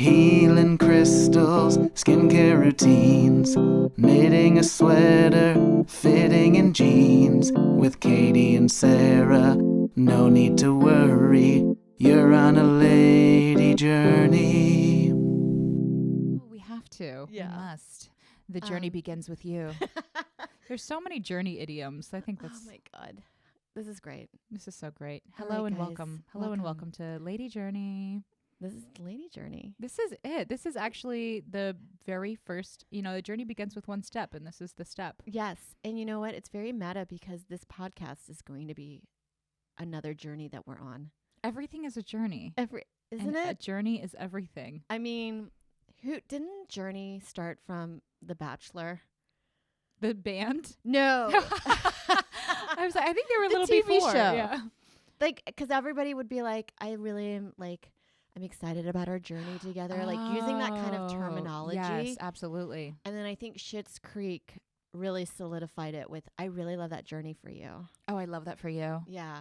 Healing crystals, skincare routines, knitting a sweater, fitting in jeans. With Katie and Sarah, no need to worry, you're on a lady journey. We have to. Yeah. We must. The journey begins with you. There's so many journey idioms. I think that's. Oh my God. This is great. This is so great. All Hello right, and guys. welcome. Hello and welcome to Lady Journey. This is Lady Journey. This is it. This is actually the very first, the journey begins with one step, and this is the step. Yes. And you know what? It's very meta because this podcast is going to be another journey that we're on. Everything is a journey. Isn't A it? journey is everything. I mean, didn't Journey start from The Bachelor? The band? No. I was like, I think they were a The little TV before. show. Yeah. Like, because everybody would be like, I really am like, I'm excited about our journey together. Like using that kind of Oh, terminology. Yes, absolutely. And then I think Schitt's Creek really solidified it with, I really love that journey for you. Oh, I love that for you. Yeah.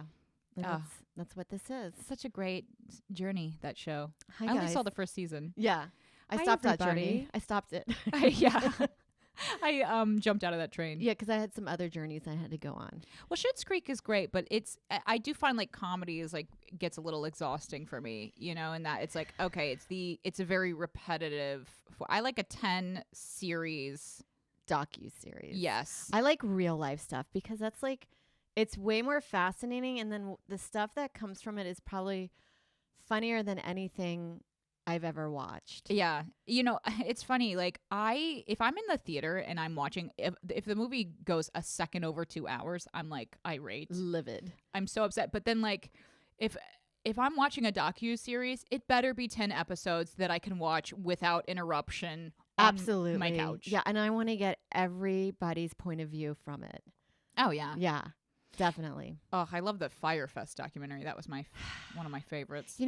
And Oh. that's what this is. Such a great journey, that show. Hi, I only guys. saw the first season. Yeah. I Hi, stopped that everybody. journey. I stopped it. Yeah. I jumped out of that train. Yeah, because I had some other journeys I had to go on. Well, Schitt's Creek is great, but I do find like comedy is like gets a little exhausting for me, and that it's like, okay, it's a very repetitive. I like a 10 series Docu-series. Yes. I like real life stuff because that's like, it's way more fascinating. And then the stuff that comes from it is probably funnier than anything I've ever watched. Yeah. It's funny. Like if I'm in the theater and I'm watching, if the movie goes a second over 2 hours, I'm like irate. Livid. I'm so upset. But then like if I'm watching a docu-series, it better be 10 episodes that I can watch without interruption on Absolutely. my couch. Yeah. And I want to get everybody's point of view from it. Oh, yeah. Yeah, definitely. Oh, I love the Firefest documentary. That was one of my favorites.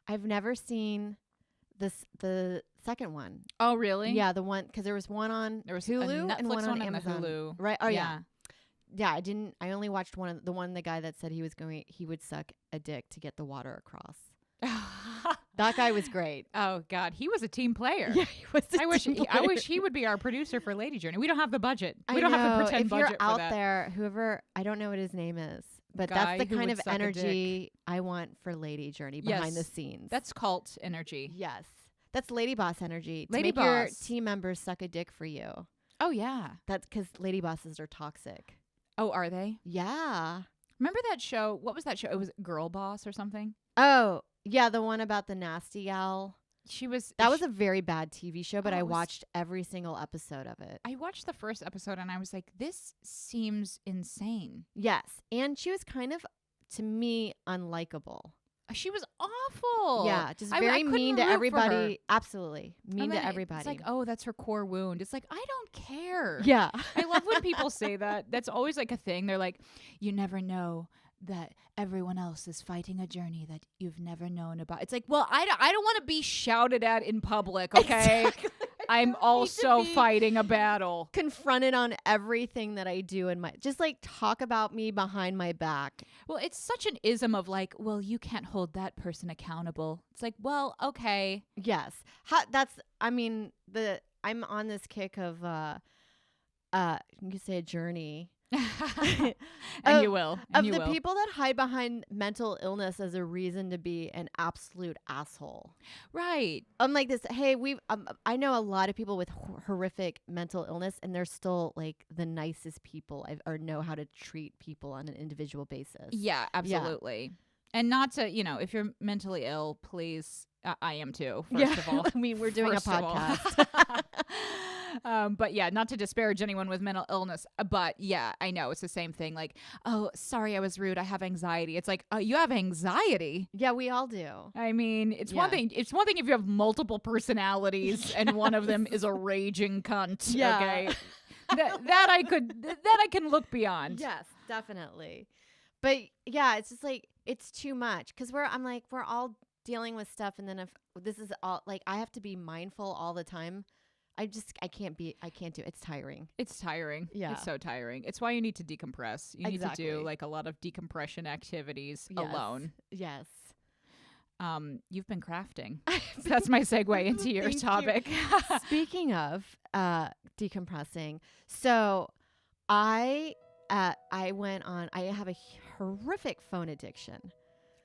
I've never seen the second one. Oh, really? Yeah, the one, because there was one on Hulu a Netflix and one on and Amazon. the Hulu. Right? Oh, yeah. Yeah, I only watched the guy that said he would suck a dick to get the water across. That guy was great. Oh God, he was a team player. Yeah, he was. I wish he would be our producer for Lady Journey. We don't have the budget. We don't know. have the pretend if budget you're for out that. there, whoever, I don't know what his name is, but Guy that's the who kind would of suck a energy I want for Lady Journey behind the Yes. scenes. That's cult energy. Yes. That's Lady Boss energy. Lady to make your Boss. team members suck a dick for you. Oh yeah. That's because Lady Bosses are toxic. Oh, are they? Yeah. Remember that show? What was that show? It was Girl Boss or something. Oh, yeah, the one about the nasty gal. That was a very bad TV show, but I watched every single episode of it. I watched the first episode and I was like, this seems insane. Yes. And she was kind of, to me, unlikable. She was awful. Yeah, just I very couldn't mean to root for everybody. her. Absolutely. Mean And to then everybody. It's like, oh, that's her core wound. It's like, I don't care. Yeah. I love when people say that. That's always like a thing. They're like, you never know that everyone else is fighting a journey that you've never known about. It's like, well, I don't want to be shouted at in public, okay? Exactly. I'm also fighting a battle. Confronted on everything that I do in just like talk about me behind my back. Well, it's such an ism of like, well, you can't hold that person accountable. It's like, well, okay. Yes. I'm on this kick of you could say a journey. And you will. Of the people that hide behind mental illness as a reason to be an absolute asshole. Right. I'm like this. Hey, I know a lot of people with horrific mental illness, and they're still like the nicest people or know how to treat people on an individual basis. Yeah, absolutely. Yeah. And not to, if you're mentally ill, please. I am too. First of all, I mean, we're doing a podcast. But yeah, not to disparage anyone with mental illness, but yeah, I know it's the same thing. Like, oh, sorry, I was rude. I have anxiety. It's like, oh, you have anxiety. Yeah, we all do. I mean, it's one thing. It's one thing if you have multiple personalities and one of them is a raging cunt. Yeah. Okay, that I can look beyond. Yes, definitely. But yeah, it's just like it's too much because we're all dealing with stuff, and then if this is all like I have to be mindful all the time. I can't do it. It's tiring. It's tiring. Yeah. It's so tiring. It's why you need to decompress. You need to do like a lot of decompression activities alone. Yes. you've been crafting. So that's my segue into your Thank you. topic. Speaking of decompressing, so I went on. I have a horrific phone addiction.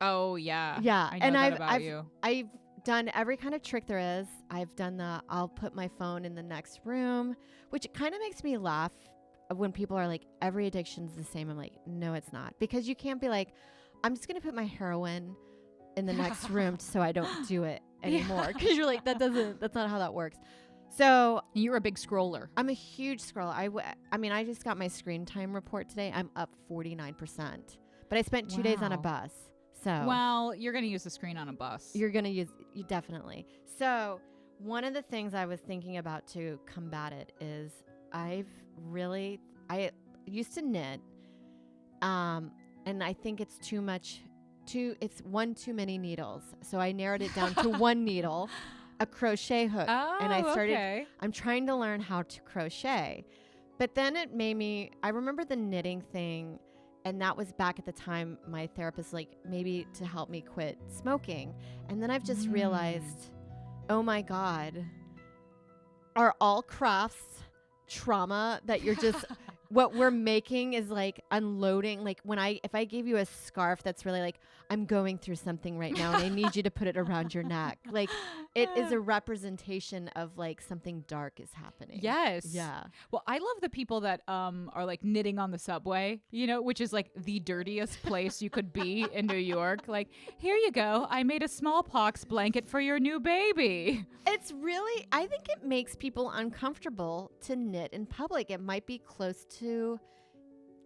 Oh yeah. Yeah, I know and that about you. I've done every kind of trick there is. I've done I'll put my phone in the next room, which kind of makes me laugh when people are like, every addiction's the same. I'm like, no, it's not, because you can't be like, I'm just gonna put my heroin in the next room so I don't do it anymore, because you're like, that's not how that works. So You're a big scroller. I'm a huge scroller. I mean, I just got my screen time report today. I'm up 49%, but I spent 2 days on a Wow. bus. So Well, you're gonna use the screen on a bus. you're going to you definitely. So one of the things I was thinking about to combat it is I used to knit, and I think it's it's one too many needles. So I narrowed it down to one needle, a crochet hook. Oh, And I started, okay. I'm trying to learn how to crochet. But then it made me, I remember the knitting thing, and that was back at the time my therapist, like, maybe to help me quit smoking. And then I've just realized, oh my God, are all crafts trauma that you're just, what we're making is like unloading. Like if I gave you a scarf that's really like, I'm going through something right now and I need you to put it around your neck. Like, it is a representation of like something dark is happening. Yes. Yeah. Well, I love the people that are like knitting on the subway, which is like the dirtiest place you could be in New York. Like, here you go. I made a smallpox blanket for your new baby. It's really, I think it makes people uncomfortable to knit in public. It might be close to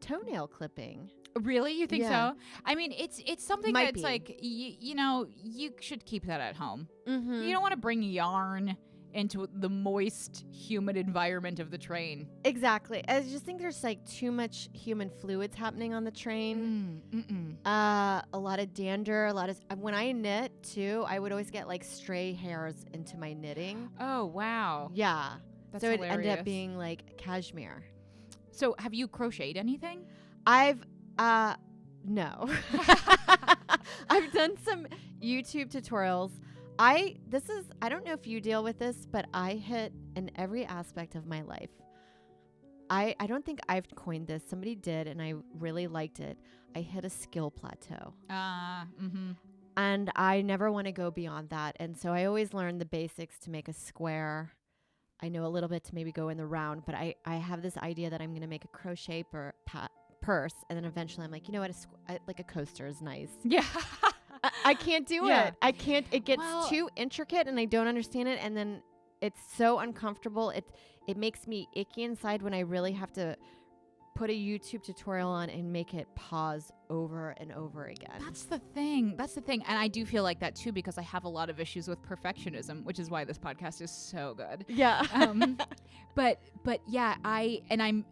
toenail clipping. Really? You think Yeah. so? I mean, it's something Might that's be. like, you should keep that at home. Mm-hmm. You don't want to bring yarn into the moist, humid environment of the train. Exactly. I just think there's like too much human fluids happening on the train. A lot of dander, when I knit too, I would always get like stray hairs into my knitting. Oh, wow. Yeah. That's so hilarious. it ended up being like cashmere. So have you crocheted anything? No. I've done some YouTube tutorials. I don't know if you deal with this, but I hit in every aspect of my life. I don't think I've coined this. Somebody did, and I really liked it. I hit a skill plateau. And I never want to go beyond that. And so I always learn the basics to make a square. I know a little bit to maybe go in the round, but I have this idea that I'm going to make a crochet purse, and then eventually I'm like, you know what, like a coaster is nice. Yeah. I can't do Yeah. it. I can't. It gets Well- too intricate, and I don't understand it, and then it's so uncomfortable. It makes me icky inside when I really have to put a YouTube tutorial on and make it pause over and over again. That's the thing. And I do feel like that too, because I have a lot of issues with perfectionism, which is why this podcast is so good. Yeah. But yeah, I'm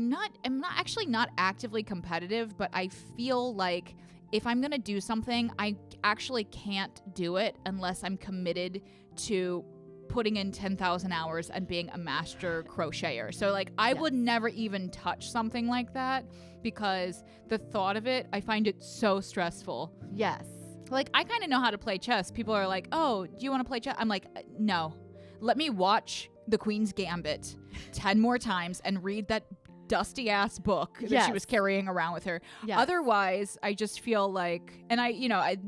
not actively competitive, but I feel like if I'm going to do something, I actually can't do it unless I'm committed to putting in 10,000 hours and being a master crocheter. So like I would never even touch something like that because the thought of it, I find it so stressful. Yes. Like I kind of know how to play chess. People are like, "Oh, do you want to play chess?" I'm like, "No. Let me watch The Queen's Gambit 10 more times and read that dusty ass book that she was carrying around with her." Yes. Otherwise, I just feel like, and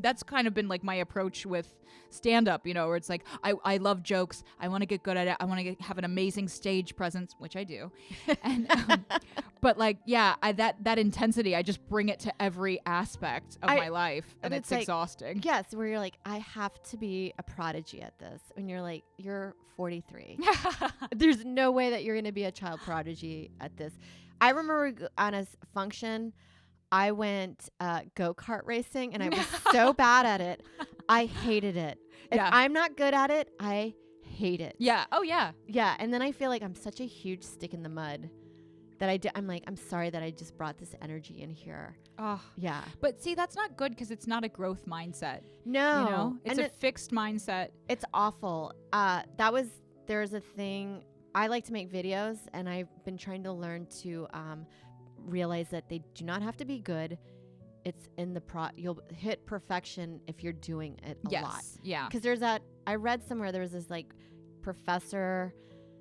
that's kind of been like my approach with stand up, where it's like, I love jokes. I want to get good at it. I want to have an amazing stage presence, which I do. And, but like, yeah, that intensity, I just bring it to every aspect of my life, and it's like, exhausting. Yes. Where you're like, I have to be a prodigy at this. And you're like, you're 43. There's no way that you're going to be a child prodigy at this. I remember on a function, I went go-kart racing, and I was so bad at it. I hated it. If I'm not good at it, I hate it. Yeah. Oh, yeah. Yeah. And then I feel like I'm such a huge stick in the mud that I'm like, I'm sorry that I just brought this energy in here. Oh. Yeah. But see, that's not good because it's not a growth mindset. No. It's a fixed mindset. It's awful. There's a thing. I like to make videos, and I've been trying to learn to realize that they do not have to be good. it's in the you'll hit perfection if you're doing it a lot. Yeah. Because I read somewhere there was this like professor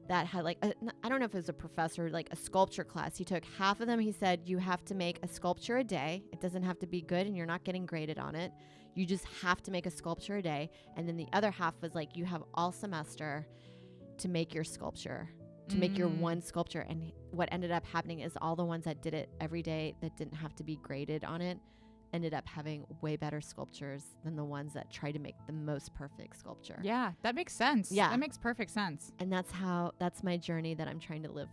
that had like, I don't know if it was a professor, like a sculpture class. He took half of them. He said, you have to make a sculpture a day. It doesn't have to be good and you're not getting graded on it. You just have to make a sculpture a day. And then the other half was like, you have all semester to make your sculpture, to make your one sculpture. And what ended up happening is all the ones that did it every day that didn't have to be graded on it ended up having way better sculptures than the ones that tried to make the most perfect sculpture. Yeah, that makes sense. Yeah. That makes perfect sense. And that's my journey that I'm trying to live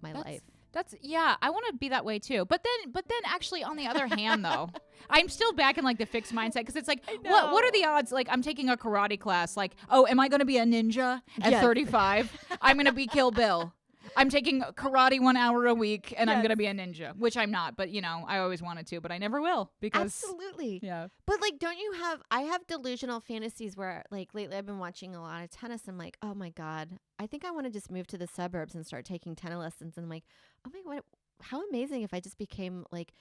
my life. I want to be that way too. But then actually on the other hand though, I'm still back in like the fixed mindset because it's like, what are the odds? Like I'm taking a karate class. Like, oh, am I going to be a ninja at 35? I'm going to be Kill Bill. I'm taking karate 1 hour a week and I'm going to be a ninja, which I'm not. But, I always wanted to, but I never will because. Absolutely. Yeah. But like, I have delusional fantasies where like lately I've been watching a lot of tennis. I'm like, oh my God, I think I want to just move to the suburbs and start taking tennis lessons. And I'm like, oh my God, how amazing if I just became like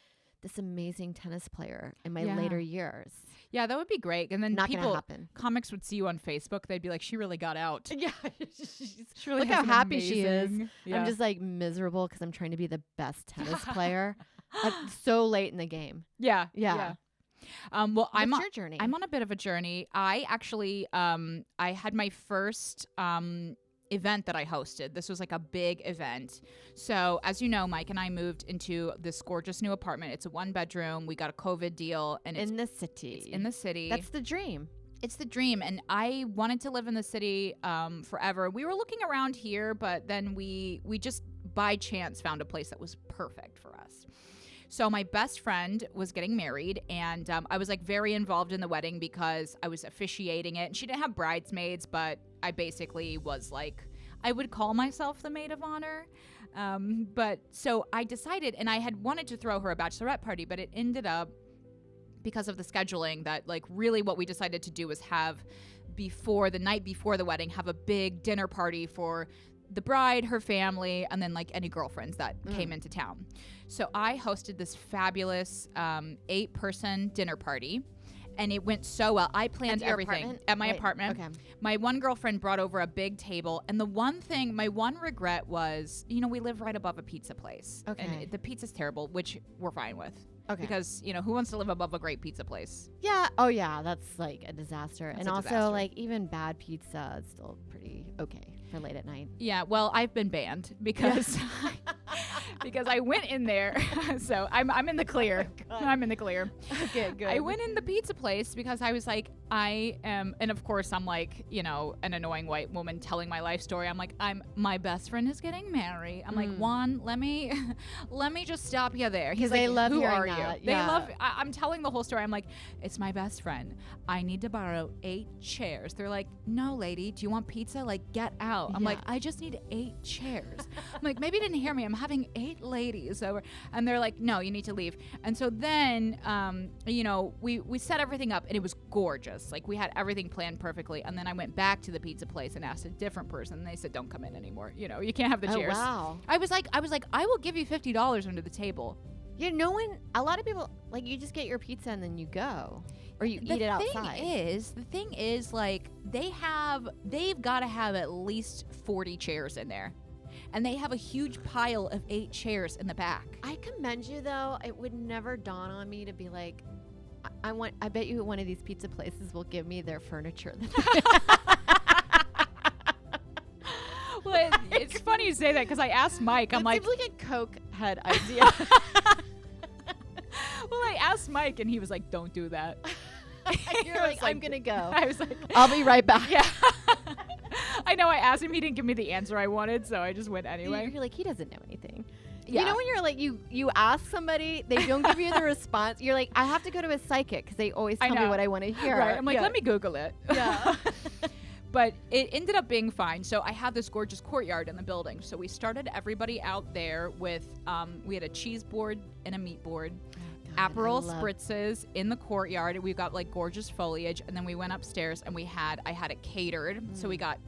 this amazing tennis player in my later years. Yeah, that would be great. And then not gonna happen. Comics would see you on Facebook. They'd be like, she really got out. Yeah. She really Look has how an happy she is. Yeah. I'm just like miserable because I'm trying to be the best tennis player so late in the game. Yeah. Well, What's your journey? I'm on a bit of a journey. I actually, I had my first event that I hosted. This was like a big event. So as you know, Mike and I moved into this gorgeous new apartment. It's a 1-bedroom. We got a COVID deal and it's in the city. It's in the city. That's the dream. It's the dream. And I wanted to live in the city forever. We were looking around here, but then we just by chance found a place that was perfect for us. So my best friend was getting married and I was like very involved in the wedding because I was officiating it. And she didn't have bridesmaids, but I basically was like, I would call myself the maid of honor. But so I decided, and I had wanted to throw her a bachelorette party, but it ended up because of the scheduling that like really what we decided to do was have the night before the wedding, have a big dinner party for the bride, her family, and then like any girlfriends that came into town. So I hosted this fabulous 8-person dinner party and it went so well. I planned everything at my apartment. Okay. My one girlfriend brought over a big table. And my one regret was, we live right above a pizza place. Okay. And the pizza's terrible, which we're fine with. Okay. Because, who wants to live above a great pizza place? Yeah. Oh yeah. That's like a disaster. That's and a also disaster. like even bad pizza is still pretty okay for late at night. Yeah. Well, I've been banned because because I went in there. So I'm in the clear. I'm in the clear. Okay, good. I went in the pizza place because I was like, I am, and of course I'm like, an annoying white woman telling my life story. I'm like, my best friend is getting married. I'm like, Juan, let me just stop you there. He's like, they love who hearing are that. you? They Yeah. love, I'm telling the whole story. I'm like, it's my best friend. I need to borrow 8 chairs. They're like, no, lady, do you want pizza? Like, get out. I'm like, I just need 8 chairs. I'm like, maybe you didn't hear me. I'm having 8 ladies over. And they're like, no, you need to leave. And so then, we set everything up and it was gorgeous. Like we had everything planned perfectly. And then I went back to the pizza place and asked a different person. And they said, don't come in anymore. You can't have the chairs. Oh, wow. I was like, I will give you $50 under the table. A lot of people, like, you just get your pizza and then you go. Or you eat it outside. The thing is, like, they've got to have at least 40 chairs in there. And they have a huge pile of 8 chairs in the back. I commend you, though. It would never dawn on me to be like, I bet you one of these pizza places will give me their furniture. Well, it's funny you say that because I asked Mike. I'm like, seems like a Coke head idea. Well, I asked Mike and he was like, don't do that. You're like, I'm going to go. I was like, I'll be right back. Yeah. I know I asked him. He didn't give me the answer I wanted, so I just went anyway. You're like, he doesn't know anything. Yeah. You know when you're like, you ask somebody, they don't give you the response. You're like, I have to go to a psychic because they always tell me what I want to hear. Right. I'm like, let me Google it. Yeah. But it ended up being fine. So I had this gorgeous courtyard in the building. So we started everybody out there with, we had a cheese board and a meat board. Aperol spritzes in the courtyard. We got like gorgeous foliage, and then we went upstairs and I had it catered. So we got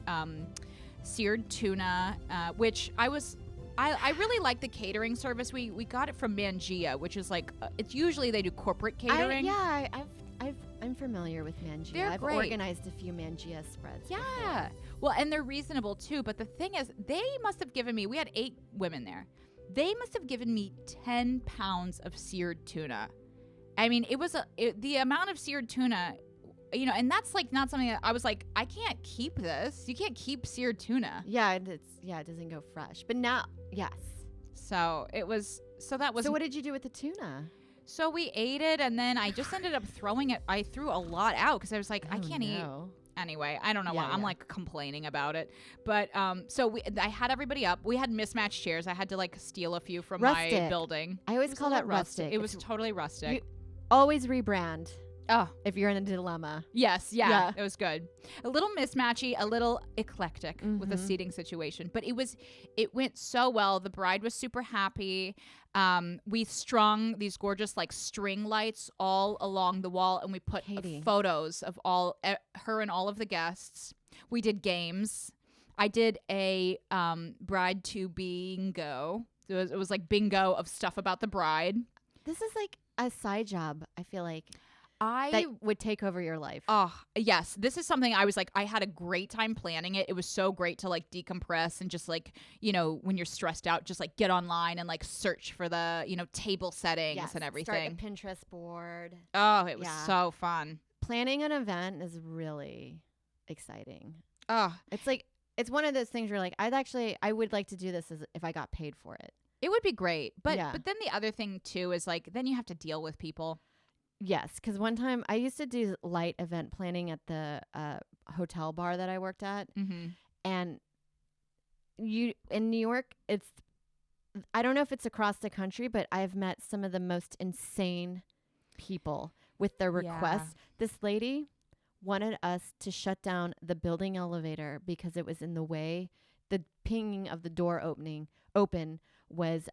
seared tuna, which I was I really like the catering service. We got it from Mangia, which is like it's usually they do corporate catering. I'm familiar with Mangia. They're I've great. organized a few Mangia spreads. Yeah. before. Well, and they're reasonable too. But the thing is, they must have given me. We had 8 women there. They must have given me 10 pounds of seared tuna. I mean, it was the amount of seared tuna. You know, and that's like not something that I was like, I can't keep this. You can't keep seared tuna. Yeah, and it doesn't go fresh. But now, yes. So it was. So that was. So what did you do with the tuna? So we ate it, and then I just ended up throwing it. I threw a lot out because I was like, I can't eat. Anyway, I don't know why. I'm like complaining about it. But so I had everybody up. We had mismatched chairs. I had to like steal a few from my building. I always call that rustic. It was totally rustic. You always rebrand. Oh, if you're in a dilemma. Yes, yeah, it was good. A little mismatchy, a little eclectic with the seating situation, but it went so well. The bride was super happy. We strung these gorgeous like string lights all along the wall, and we put photos of her and all of the guests. We did games. I did a bride to bingo. It was like bingo of stuff about the bride. This is like a side job, I feel like. That would take over your life. Oh, yes. This is something I was like, I had a great time planning it. It was so great to like decompress and just like, you know, when you're stressed out, just like get online and like search for the, you know, table settings and everything. Start a Pinterest board. Oh, it was so fun. Planning an event is really exciting. Oh, it's like, it's one of those things where like, I would like to do this if I got paid for it. It would be great. But then the other thing too is like, then you have to deal with people. Yes, because one time I used to do light event planning at the hotel bar that I worked at, and in New York, I don't know if it's across the country, but I've met some of the most insane people with their requests. This lady wanted us to shut down the building elevator because it was in the way. The pinging of the door open was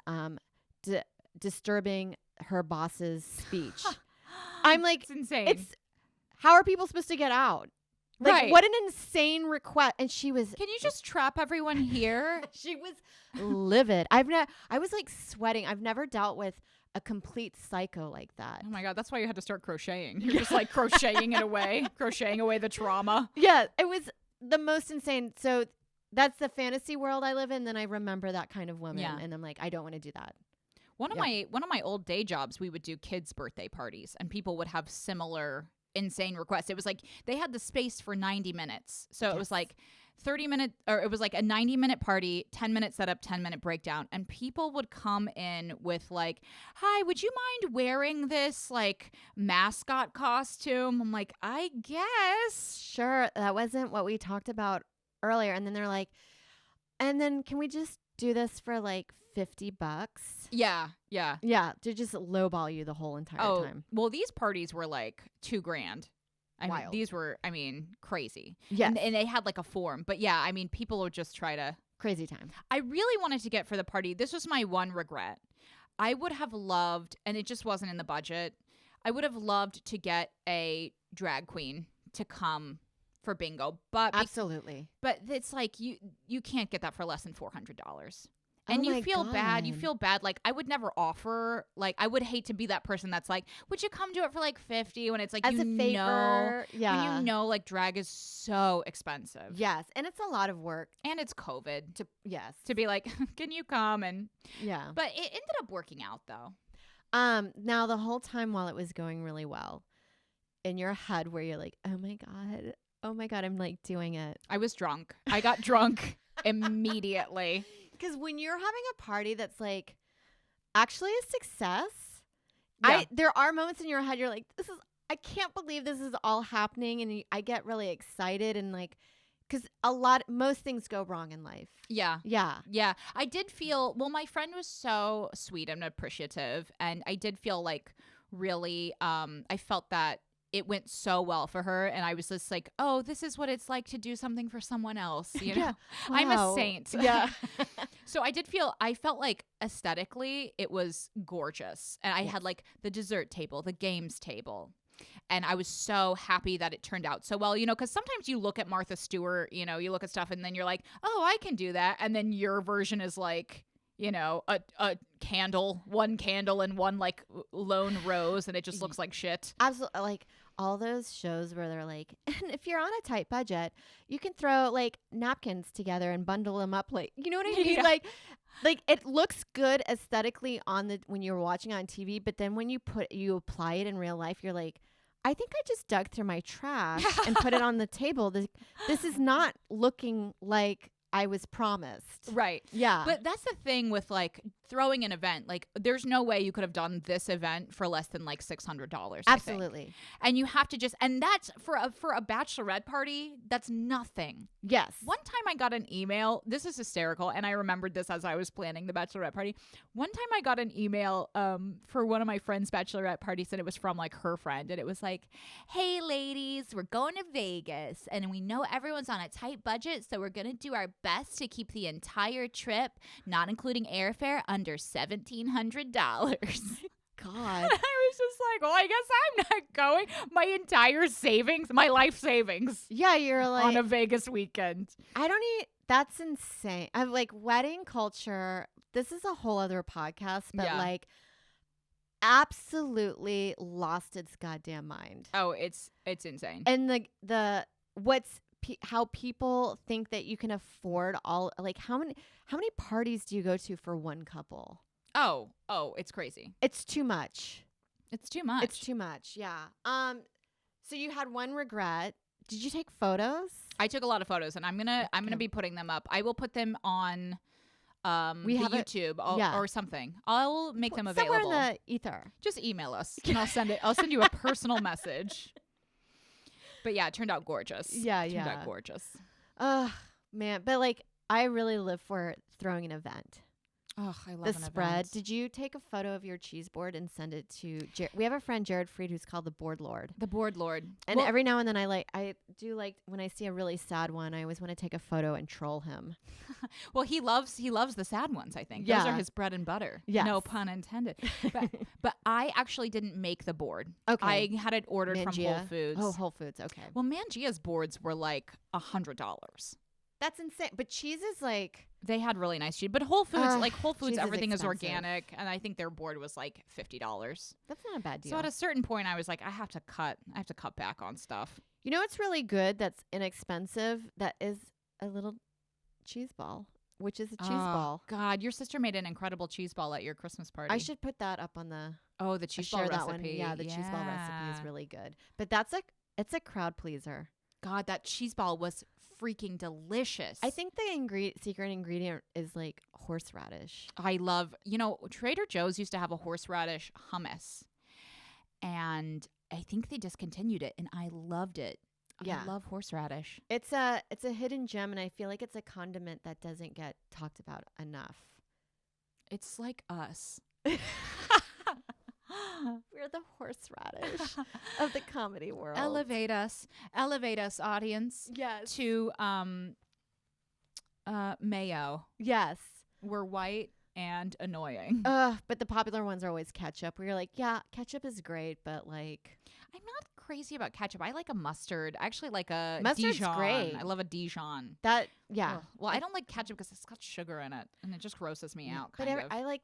disturbing her boss's speech. I'm like, it's insane. How are people supposed to get out? Like, right. What an insane request. And she was. Can you just trap everyone here? She was livid. I was like sweating. I've never dealt with a complete psycho like that. Oh my God. That's why you had to start crocheting. You're just like crocheting it away, crocheting away the trauma. Yeah. It was the most insane. So that's the fantasy world I live in. Then I remember that kind of woman. Yeah. And I'm like, I don't want to do that. One of my old day jobs, we would do kids' birthday parties, and people would have similar insane requests. It was like they had the space for 90 minutes. So it was like 30-minute, or it was like a 90-minute party, 10-minute setup, 10-minute breakdown. And people would come in with like, hi, would you mind wearing this like mascot costume? I'm like, I guess. Sure. That wasn't what we talked about earlier. And then they're like, and then can we just do this for like $50? Yeah. To just lowball you the whole entire time. Well, these parties were like $2,000. I mean, these were, crazy. Yeah. And they had like a form. But yeah, I mean, people would just try to. Crazy time. I really wanted to get for the party. This was my one regret. I would have loved, and it just wasn't in the budget, I would have loved to get a drag queen to come for bingo. But absolutely. But it's like you can't get that for less than $400. And you feel bad. You feel bad. Like, I would never offer, like, I would hate to be that person that's like, would you come do it for like $50 when it's like, as a favor. When you know, like, drag is so expensive. Yes. And it's a lot of work. And it's COVID. To be like, can you come? And yeah. But it ended up working out though. Now the whole time while it was going really well, in your head where you're like, oh my God, I'm like doing it. I was drunk. I got drunk immediately. Because when you're having a party that's like actually a success, there are moments in your head you're like, I can't believe this is all happening, and I get really excited and like, because most things go wrong in life. Yeah. I did feel, well, my friend was so sweet and appreciative, and I did feel like really, I felt that it went so well for her, and I was just like, oh, this is what it's like to do something for someone else, you know. Wow. I'm a saint. Yeah. So I felt like aesthetically it was gorgeous, and I had like the dessert table, the games table, and I was so happy that it turned out so well, you know, because sometimes you look at Martha Stewart, you know, you look at stuff and then you're like, oh, I can do that, and then your version is like, you know, a candle, one candle and one like lone rose, and it just looks like shit. Absolutely. Like all those shows where they're like, and if you're on a tight budget, you can throw like napkins together and bundle them up. Like, you know what I mean? Yeah. Like it looks good aesthetically when you're watching on TV, but then when you apply it in real life, you're like, I think I just dug through my trash and put it on the table. This is not looking like I was promised. Right. Yeah. But that's the thing with like throwing an event. Like there's no way you could have done this event for less than like $600. Absolutely. And you have to and that's for a bachelorette party, that's nothing. Yes. One time I got an email. This is hysterical, and I remembered this as I was planning the bachelorette party. One time I got an email for one of my friend's bachelorette parties, and it was from like her friend, and it was like, "Hey ladies, we're going to Vegas, and we know everyone's on a tight budget, so we're gonna do our best to keep the entire trip, not including airfare, under $1,700." God. I was just like, well, I guess I'm not going. My entire savings, my life savings Yeah, you're like, on a Vegas weekend. that's insane. I'm like, wedding culture, this is a whole other podcast, but Yeah. like absolutely lost its goddamn mind. Oh, it's insane. And how people think that you can afford all, like how many parties do you go to for one couple? Oh, it's crazy. It's too much. It's too much. It's too much. Yeah. So you had one regret. Did you take photos? I took a lot of photos, and I'm gonna be putting them up. I will put them on We have YouTube or something. I'll make them Somewhere available. in the ether. Just email us, and I'll send it. I'll send you a personal message. But yeah, it turned out gorgeous. Yeah, It turned yeah. out gorgeous. Man, but like I really live for throwing an event. Oh, I love The an spread. event. Did you take a photo of your cheese board and send it to we have a friend, Jared Freed, who's called the Board Lord. The Board Lord. And Well, every now and then I do like when I see a really sad one, I always want to take a photo and troll him. well, he loves the sad ones, I think. Those Yeah. are his bread and butter. Yes. No pun intended. But I actually didn't make the board. Okay. I had it ordered from Whole Mangia. Foods. Oh, Whole Foods. Okay. Well, Mangia's boards were like $100. That's insane. But cheese is like They had really nice cheese, but Whole Foods, cheese is everything is expensive. organic, and I think their board was like $50. that's not a bad deal. So at a certain point, I was like, I have to cut back on stuff. You know what's really good that's inexpensive? That is a little cheese ball, which is a cheese ball. God, your sister made an incredible cheese ball at your Christmas party. I should put that up on the the cheese ball share recipe. that one. Yeah, the cheese ball recipe is really good. But it's a crowd pleaser. God, that cheese ball was freaking delicious. I think the secret ingredient is like horseradish. I love, Trader Joe's used to have a horseradish hummus, and I think they discontinued it, and I loved it. Yeah. I love horseradish. It's a hidden gem, and I feel like it's a condiment that doesn't get talked about enough. It's like us. We're the horseradish of the comedy world. Elevate us, audience, Yes. to mayo. Yes. We're white and annoying. But the popular ones are always ketchup. Where you're like, yeah, ketchup is great, but like, I'm not crazy about ketchup. I like a mustard. I actually like a Mustard's Dijon. great. I love a Dijon. that, yeah. Ugh. Well, I don't like ketchup because it's got sugar in it, and it just grosses me out. But Kind of. I like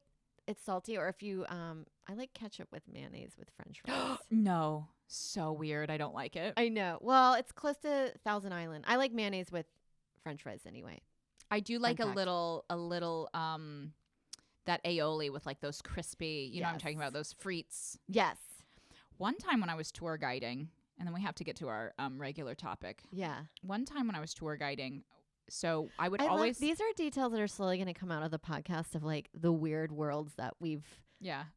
it's salty, or if you, I like ketchup with mayonnaise with French fries. No, so weird. I don't like it. I know. Well, it's close to Thousand Island. I like mayonnaise with French fries anyway. I do like a fact. little that aioli with like those crispy. You know what I'm talking Yes. about, those frites. Yes. One time when I was tour guiding, and then we have to get to our regular topic. Yeah. One time when I was tour guiding, so I would I love, always these are details that are slowly going to come out of the podcast of like the weird worlds that we've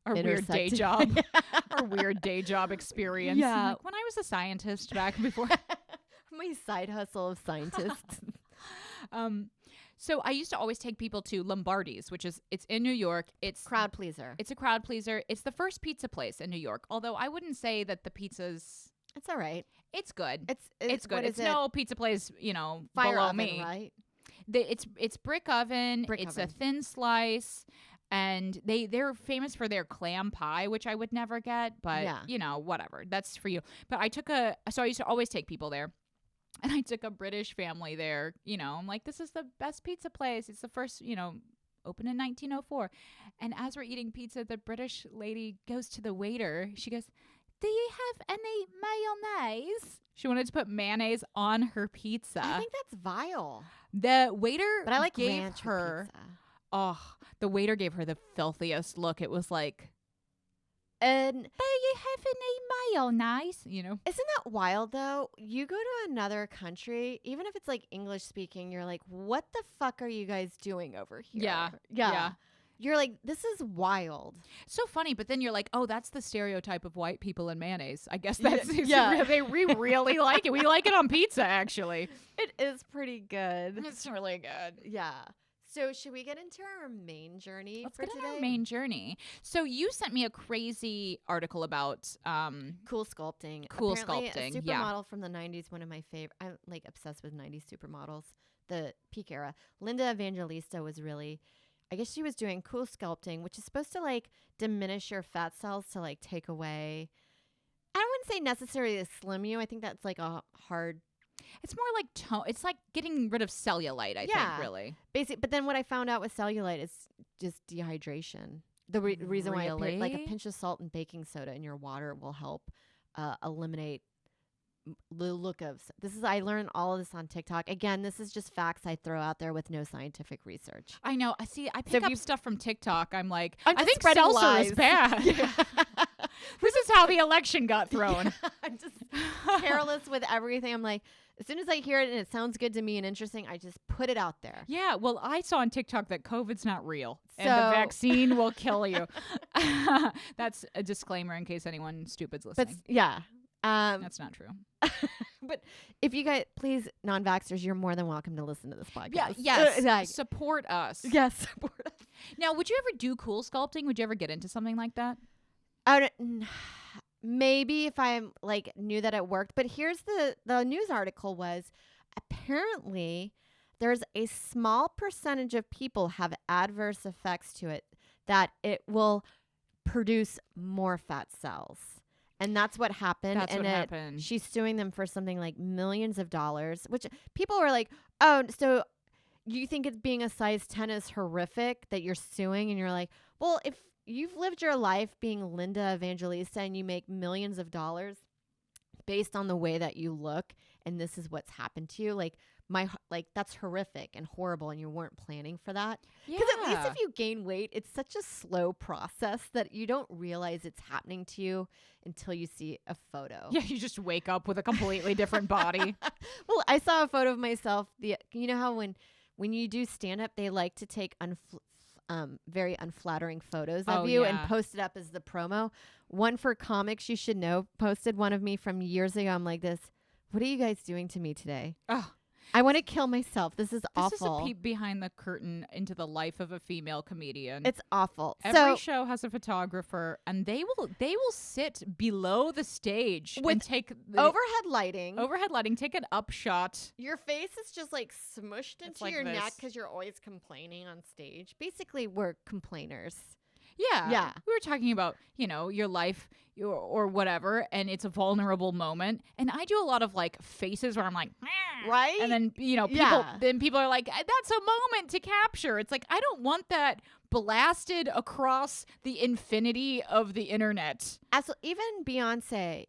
our weird day intersected. job, our weird day job experience. Yeah. Like when I was a scientist back before. My side hustle of scientist. So I used to always take people to Lombardi's, it's in New York. It's Crowd pleaser. It's a crowd pleaser. It's the first pizza place in New York. Although I wouldn't say that the pizza's. It's all right. It's good. It's good. what It's is it? no pizza place, Fire below oven, me. right? It's brick oven. Brick it's oven. a thin slice, and they're famous for their clam pie, which I would never get. But Yeah. whatever. That's for you. But I used to always take people there. And I took a British family there, I'm like, this is the best pizza place. It's the first, opened in 1904. And as we're eating pizza, the British lady goes to the waiter. She goes, "Do you have any mayonnaise?" She wanted to put mayonnaise on her pizza. I think that's vile. The waiter But I like gave ranch her, with pizza. oh, the waiter gave her the filthiest look. It was like, And "Do you have any mayonnaise?" You know? isn't that wild though? You go to another country, even if it's like English speaking, you're like, what the fuck are you guys doing over here? Yeah. Yeah. Yeah. You're like, this is wild. So funny, but then you're like, oh, that's the stereotype of white people and mayonnaise. I guess Yeah, that's yeah. we really like it. We like it on pizza, actually. It is pretty good. It's really good. Yeah. So should we get into our main journey Let's for get today? on our main journey. So you sent me a crazy article about Cool sculpting. Cool Apparently, sculpting, A yeah. supermodel from the 90s, one of my favorite. I'm like obsessed with 90s supermodels, the peak era. Linda Evangelista was really, I guess she was doing cool sculpting, which is supposed to like diminish your fat cells to like take away. I wouldn't say necessarily to slim you. I think that's like a hard it's more like tone. It's like getting rid of cellulite, I think, really. basic. But then what I found out with cellulite is just dehydration. The reason why like a Really? pinch of salt and baking soda in your water will help eliminate the look of. This is I learned all of this on TikTok. Again, this is just facts I throw out there with no scientific research. I know. I see. I So pick if up you- stuff from TikTok. I'm like, I'm I just think spreading seltzer lies. is bad. This is how the election got thrown. I'm just careless with everything. I'm like, as soon as I hear it and it sounds good to me and interesting, I just put it out there. Yeah, well, I saw on TikTok that COVID's not real and the So- vaccine will kill you. That's a disclaimer in case anyone stupid's But listening. yeah. That's not true. But if you guys, please, non-vaxxers, you're more than welcome to listen to this podcast. Yeah, yes. Like, Support us. yes. Support us. Now, would you ever do cool sculpting? Would you ever get into something like that? Maybe if I like knew that it worked. But here's the news article was apparently there's a small percentage of people have adverse effects to it that it will produce more fat cells. And that's what happened. That's and what happened. She's suing them for something like millions of dollars, which people were like, oh, so you think it's being a size 10 is horrific that you're suing? And you're like, well, if you've lived your life being Linda Evangelista and you make millions of dollars based on the way that you look and this is what's happened to you, like that's horrific and horrible and you weren't planning for that. Because at least if you gain weight, it's such a slow process that you don't realize it's happening to you until you see a photo. Yeah, you just wake up with a completely different body. Well, I saw a photo of myself. You know how when you do stand up, they like to take very unflattering photos of you and post it up as the promo. One for comics you should know posted one of me from years ago. I'm like this. What are you guys doing to me today? Oh, I want to kill myself. This is awful. This is a peep behind the curtain into the life of a female comedian. It's awful. Every show has a photographer, and they will sit below the stage With and take the overhead lighting. overhead lighting, take an upshot. Your face is just like smushed into like your neck this. because you're always complaining on stage. Basically, we're complainers. Yeah, Yeah. We were talking about your life or whatever, and it's a vulnerable moment. And I do a lot of like faces where I'm like, "Meh," Right? and then people Yeah. then people are like, that's a moment to capture. It's like I don't want that blasted across the infinity of the internet. Even Beyonce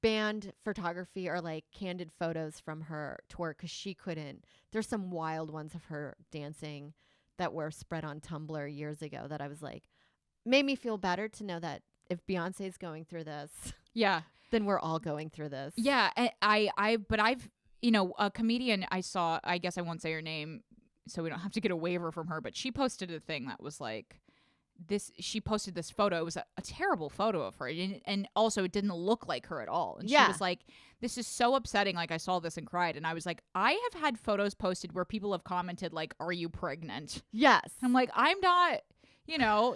banned photography or like candid photos from her tour because she couldn't. There's some wild ones of her dancing that were spread on Tumblr years ago that I was like, made me feel better to know that if Beyonce's going through this, Yeah. then we're all going through this. Yeah, and but I've a comedian I saw, I guess I won't say her name so we don't have to get a waiver from her, but she posted a thing that was like she posted this photo. It was a terrible photo of her, and also it didn't look like her at all. And she Yeah. was like, this is so upsetting. Like, I saw this and cried. And I was like, I have had photos posted where people have commented like, are you pregnant? Yes. And I'm like, I'm not,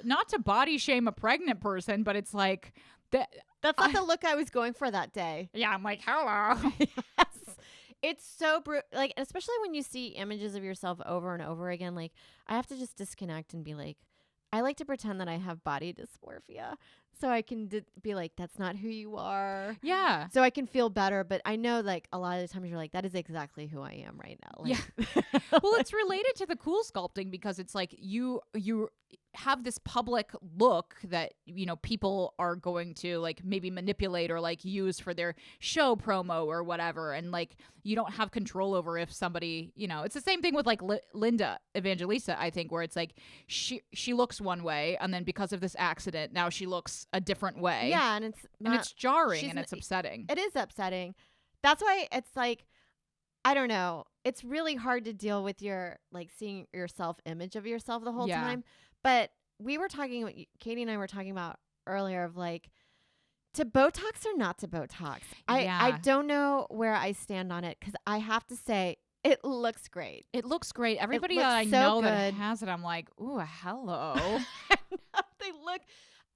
not to body shame a pregnant person, but it's like that. That's not the look I was going for that day. Yeah, I'm like, hello. Yes. It's so like, especially when you see images of yourself over and over again. Like, I have to just disconnect and be like, I like to pretend that I have body dysmorphia so I can be like, that's not who you are. Yeah. So I can feel better. But I know like a lot of the times you're like, that is exactly who I am right now. Like, Yeah. Well, it's related to the cool sculpting because it's like you have this public look that, you know, people are going to like maybe manipulate or like use for their show promo or whatever. And like, you don't have control over if somebody, you know, it's the same thing with like Linda Evangelista, I think, where it's like she looks one way and then because of this accident, now she looks a different way. Yeah. And it's jarring and it's upsetting. It is upsetting. That's why it's like, I don't know. It's really hard to deal with your like seeing your self-image of yourself the whole time. But we were talking, Katie and I were talking about earlier of like, to Botox or not to Botox. I don't know where I stand on it because I have to say it looks great. It looks great. Everybody looks that I so know good. that has it, I'm like, ooh, hello. They look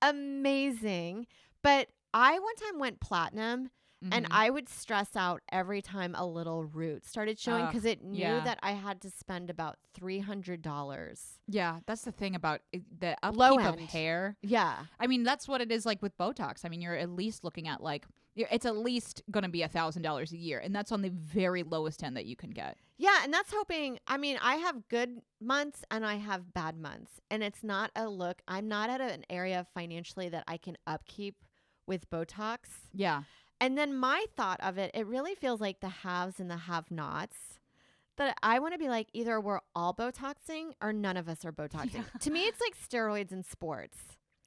amazing. But I one time went platinum. And I would stress out every time a little root started showing because it knew that I had to spend about $300. Yeah, that's the thing about the Low upkeep of end. hair. Yeah. I mean, that's what it is like with Botox. I mean, you're at least looking at like, it's at least going to be $1,000 a year. And that's on the very lowest end that you can get. Yeah. And that's hoping, I mean, I have good months and I have bad months. And it's not a look, I'm not at an area financially that I can upkeep with Botox. Yeah. And then my thought of it, it really feels like the haves and the have-nots. That I want to be like, either we're all Botoxing or none of us are Botoxing. Yeah. To me, it's like steroids in sports.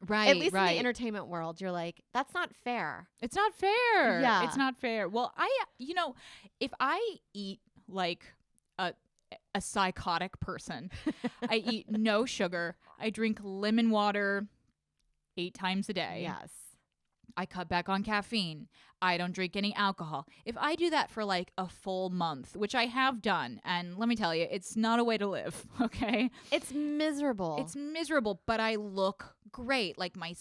Right. At least in the entertainment world, you're like, that's not fair. It's not fair. Yeah. It's not fair. Well, you know, if I eat like a psychotic person, I eat no sugar, I drink lemon water 8 times a day. Yes. I cut back on caffeine. I don't drink any alcohol. If I do that for like a full month, which I have done, and let me tell you, it's not a way to live, okay? It's miserable. It's miserable, but I look great. Like my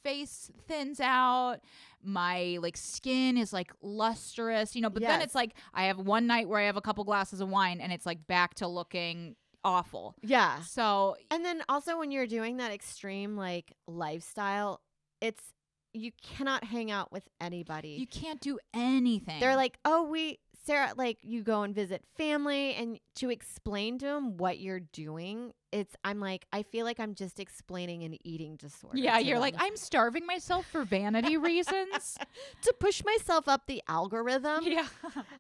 face thins out, my like skin is like lustrous, you know, but then Yes. it's like I have one night where I have a couple glasses of wine and it's like back to looking awful. Yeah. So, And then also when you're doing that extreme like lifestyle, you cannot hang out with anybody. you can't do anything. They're like, oh, Sarah, like you go and visit family and to explain to them what you're doing, I'm like, I feel like I'm just explaining an eating disorder. yeah, to you're them. like, I'm starving myself for vanity reasons. to push myself up the algorithm. Yeah.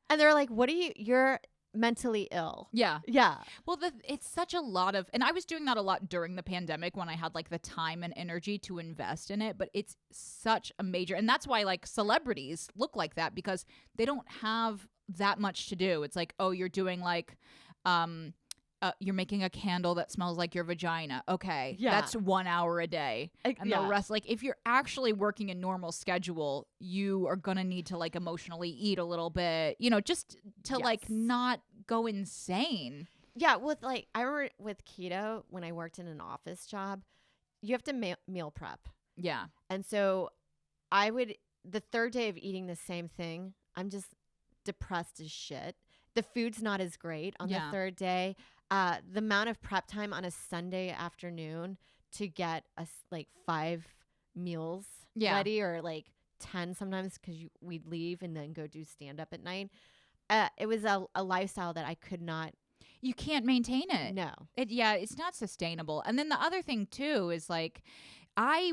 And they're like, you're mentally ill. Yeah. Yeah. Well, it's such a lot of, and I was doing that a lot during the pandemic when I had like the time and energy to invest in it, but it's such a major, and that's why like celebrities look like that because they don't have that much to do. It's like, oh, you're doing like, you're making a candle that smells like your vagina. Okay. Yeah. That's 1 hour a day. And the rest, like if you're actually working a normal schedule, you are going to need to like emotionally eat a little bit, you know, just to like not go insane. Yeah. I remember with keto, when I worked in an office job, you have to meal prep. Yeah. And so the third day of eating the same thing, I'm just depressed as shit. The food's not as great on the third day. The amount of prep time on a Sunday afternoon to get us like 5 meals ready, or like 10 sometimes because we'd leave and then go do stand up at night. It was a lifestyle that I could not. You can't maintain it. No. It's not sustainable. And then the other thing too is like, I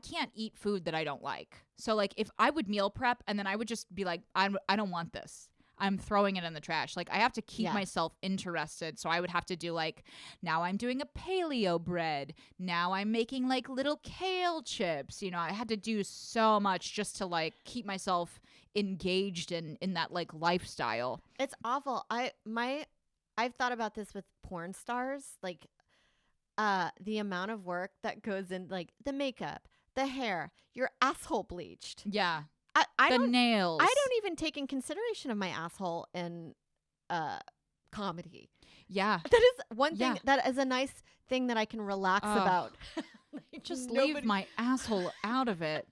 can't eat food that I don't like. So like if I would meal prep and then I would just be like, I don't want this. I'm throwing it in the trash. Like I have to keep myself interested. So I would have to do like, now I'm doing a paleo bread. Now I'm making like little kale chips. You know, I had to do so much just to like keep myself engaged in that like lifestyle. It's awful. I've thought about this with porn stars, like the amount of work that goes in, like the makeup, the hair, your asshole bleached. Yeah. The nails. I don't even take in consideration of my asshole in comedy. Yeah. That is one thing that is a nice thing that I can relax about. Like, just leave my asshole out of it.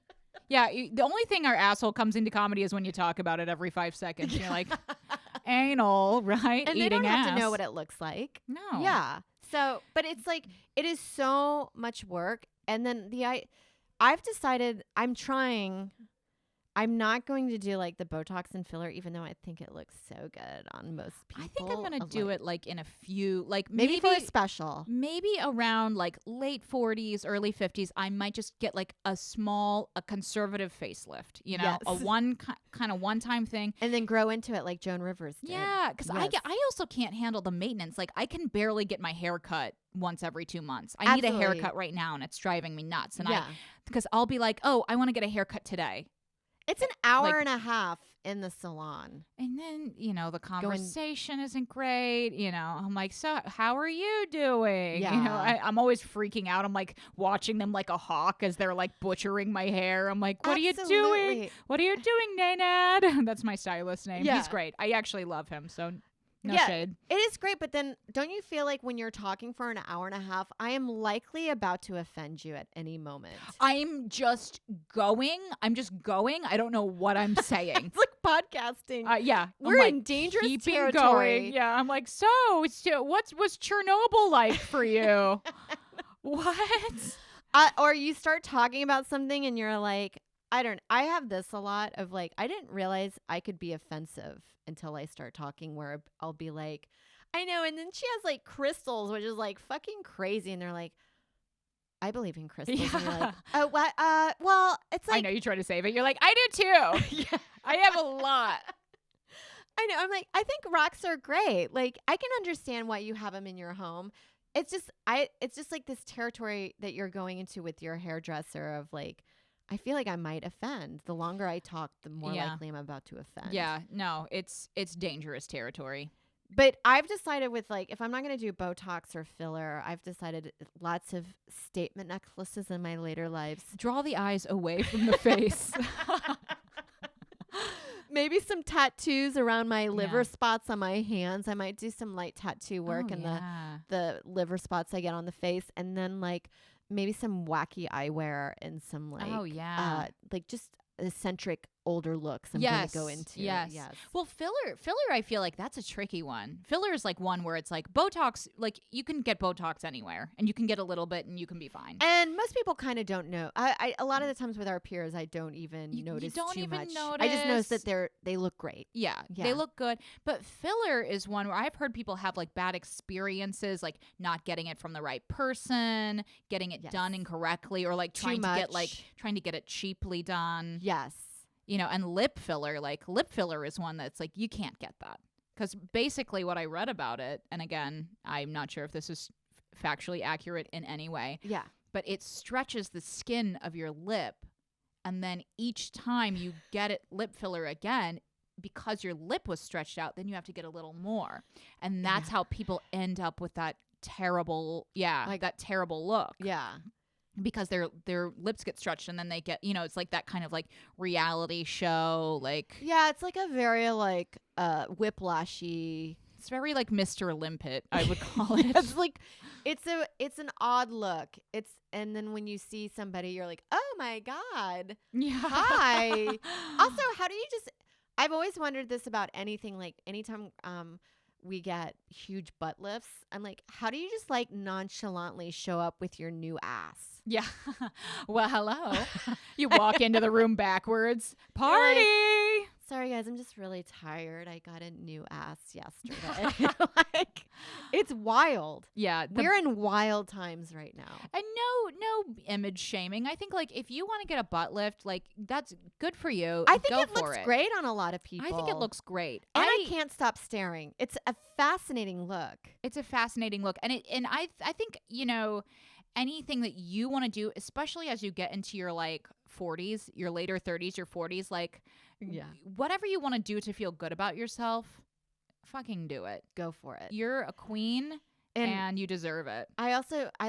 Yeah, the only thing our asshole comes into comedy is when you talk about it every 5 seconds. You're like, anal, right? And Eating they don't have ass. to know what it looks like. No. Yeah. So, but it's like, it is so much work. And then I've decided I'm not going to do like the Botox and filler, even though I think it looks so good on most people. I think I'm gonna do it like in a few, like maybe for a special. Maybe around like late 40s, early 50s, I might just get like a conservative facelift, you know, Yes. a kind of one-time thing. And then grow into it like Joan Rivers did. Yeah, because Yes. I also can't handle the maintenance. Like I can barely get my hair cut once every 2 months. I need a Absolutely. haircut right now, and it's driving me nuts. And Yeah. because I'll be like, oh, I want to get a haircut today. It's an hour Like- and a half in the salon. And then, you know, the conversation isn't great. You know, I'm like, so how are you doing? You know, Yeah. I'm always freaking out. I'm like watching them like a hawk as they're like butchering my hair. I'm like, what are you doing? Absolutely. What are you doing, Nanad? That's my stylist name. Yeah. He's great. I actually love him. So no Yeah. shade. It is great, but then don't you feel like when you're talking for an hour and a half, I am likely about to offend you at any moment? I'm just going. I don't know what I'm saying. It's like podcasting. Yeah. I'm We're like, in dangerous keeping territory. going. Yeah. I'm like, so what was Chernobyl like for you? What? Or you start talking about something and you're like, I have this a lot of like, I didn't realize I could be offensive until I start talking, where I'll be like, I know. And then she has like crystals, which is like fucking crazy. And they're like, I believe in crystals. And you're like, oh, what? Well, it's like, I know you try to save it. You're like, I do too. yeah. I have a lot. I know. I'm like, I think rocks are great. Like, I can understand why you have them in your home. It's just like this territory that you're going into with your hairdresser of like, I feel like I might offend. The longer I talk, the more Yeah. likely I'm about to offend. Yeah, no, it's dangerous territory. But I've decided with like, if I'm not going to do Botox or filler, I've decided lots of statement necklaces in my later lives. Draw the eyes away from the face. Maybe some tattoos around my liver Yeah. spots on my hands. I might do some light tattoo work in the liver spots I get on the face. And then like maybe some wacky eyewear and some like, like just eccentric older looks I'm going to go into. Yes. Well, filler, I feel like that's a tricky one. Filler is like one where it's like Botox, like you can get Botox anywhere and you can get a little bit and you can be fine. And most people kind of don't know. I a lot of the times with our peers, I don't even notice don't too even much. notice. I just notice that they look great. Yeah, Yeah. they look good. But filler is one where I've heard people have like bad experiences, like not getting it from the right person, getting it Yes. done incorrectly, or like Too trying to get it cheaply done. Yes. You know, and lip filler is one that's like you can't get that. Because basically what I read about it, and again, I'm not sure if this is factually accurate in any way, Yeah. but it stretches the skin of your lip. And then each time you get it lip filler again, because your lip was stretched out, then you have to get a little more. And that's how people end up with that terrible, that terrible look. Yeah. Because their lips get stretched and then they get, you know, it's like that kind of like reality show, like Yeah, it's like a very like whiplashy. it's very like Mr. Limpet, I would call it. It's like it's an odd look. And then when you see somebody, you're like, oh my God. Yeah. Hi. Also, how do you just? I've always wondered this about anything. Like anytime we get huge butt lifts, I'm like, how do you just like nonchalantly show up with your new ass? Yeah. Well, hello. You walk into the room backwards. Party. Sorry guys, I'm just really tired. I got a new ass yesterday. Like, it's wild. Yeah. We're in wild times right now. And no image shaming. I think like if you want to get a butt lift, like that's good for you. I think Go it for looks great on a lot of people. I think it looks great. And I can't stop staring. It's a fascinating look. It's a fascinating look. And I think, you know, anything that you want to do, especially as you get into your like 40s, your later 30s, your 40s, like whatever you want to do to feel good about yourself, fucking do it. Go for it. You're a queen and you deserve it. I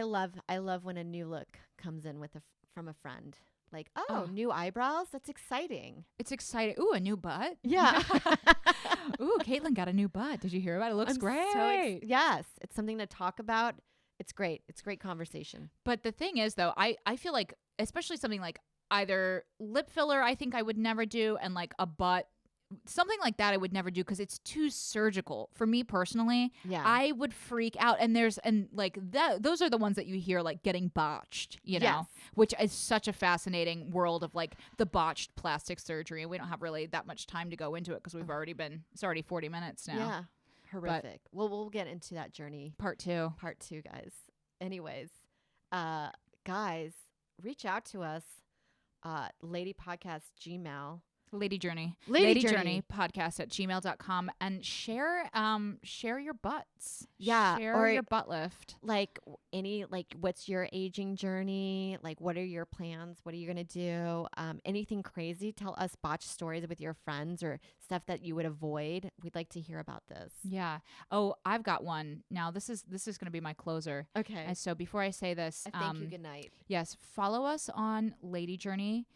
love when a new look comes in from a friend. Like, new eyebrows? That's exciting. It's exciting. Ooh, a new butt? Yeah. Ooh, Caitlin got a new butt. Did you hear about it? It looks great. Yes. It's something to talk about. It's great. It's great conversation. But the thing is, though, I feel like, especially something like either lip filler, I think I would never do, and like a butt something like that I would never do because it's too surgical for me personally. Yeah. I would freak out. And those are the ones that you hear like getting botched, you know, Yes. which is such a fascinating world of like the botched plastic surgery. We don't have really that much time to go into it because it's already 40 minutes now. Yeah. Horrific. Well, we'll get into that journey. Part 2. Part 2, guys. Anyways, guys, reach out to us. Lady Podcast Gmail. Lady Journey. Lady Journey. Podcast at gmail.com and share your butts. Yeah, Share or your butt lift. Like what's your aging journey? Like, what are your plans? What are you going to do? Anything crazy? Tell us botched stories with your friends or stuff that you would avoid. We'd like to hear about this. Yeah. Oh, I've got one. Now this is going to be my closer. Okay. And so before I say this, Thank you. Good night. yes, follow us on Lady Journey.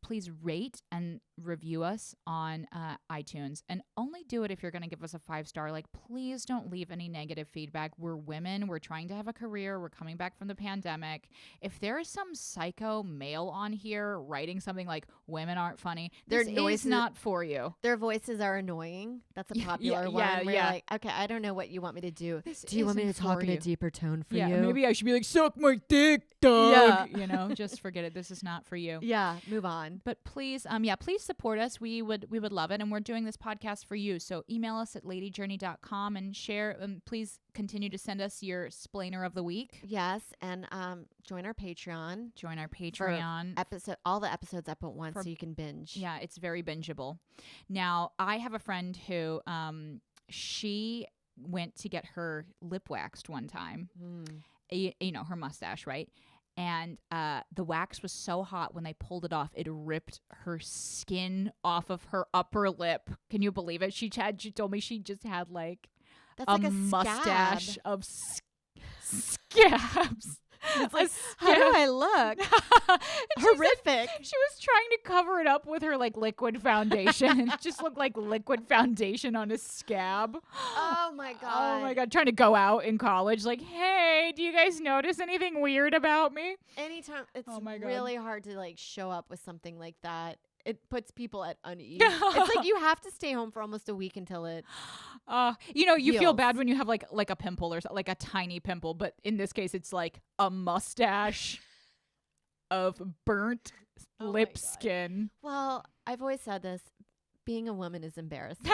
Please rate and review us on iTunes, and only do it if you're going to give us a 5-star. Like, please don't leave any negative feedback. We're women. We're trying to have a career. We're coming back from the pandemic. If there is some psycho male on here writing something like women aren't funny, Their this noise is not for you. Their voices are annoying. That's a popular one. yeah, Where yeah. You're like, okay, I don't know what you want me to do. This Do you want me to isn't talk for in a you. deeper tone for Yeah, you? maybe I should be like, suck my dick, dog. Yeah. You know, just forget it. This is not for you. Yeah, move on. But please, please support us. We would love it, and we're doing this podcast for you. So email us at ladyjourney.com and share. Please continue to send us your splainer of the week. Yes, and join our Patreon. Join our Patreon. All the episodes up at once, so you can binge. Yeah, it's very bingeable. Now, I have a friend who she went to get her lip waxed one time. You know, her mustache, right? And the wax was so hot when they pulled it off, it ripped her skin off of her upper lip. Can you believe it? She told me she just had like That's like a mustache scab. of scabs. It's like, how do I look? Horrific. She was trying to cover it up with her like liquid foundation. And it just looked like liquid foundation on a scab. Oh my god. Oh my god. Trying to go out in college like, hey, do you guys notice anything weird about me? Anytime it's Oh my God. really hard to like show up with something like that. It puts people at unease. It's like you have to stay home for almost a week until it. You know, you feel heals. bad when you have like a pimple or like a tiny pimple, but in this case, it's like a mustache of burnt Oh my lip God. skin. Well, I've always said this: being a woman is embarrassing.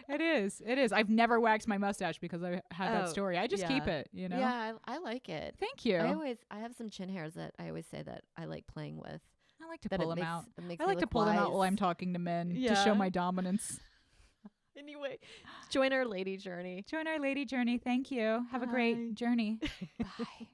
It is. It is. I've never waxed my mustache because I had that Oh, story. I just yeah. keep it, you know? Yeah, I like it. Thank you. I have some chin hairs that I always say that I like playing with. I like to That pull it them makes, out. It makes I me like to look pull them out wise. while I'm talking to men to Yeah. show my dominance. Anyway, join our lady journey. Join our lady journey. Thank you. Have a Bye. great journey. Bye.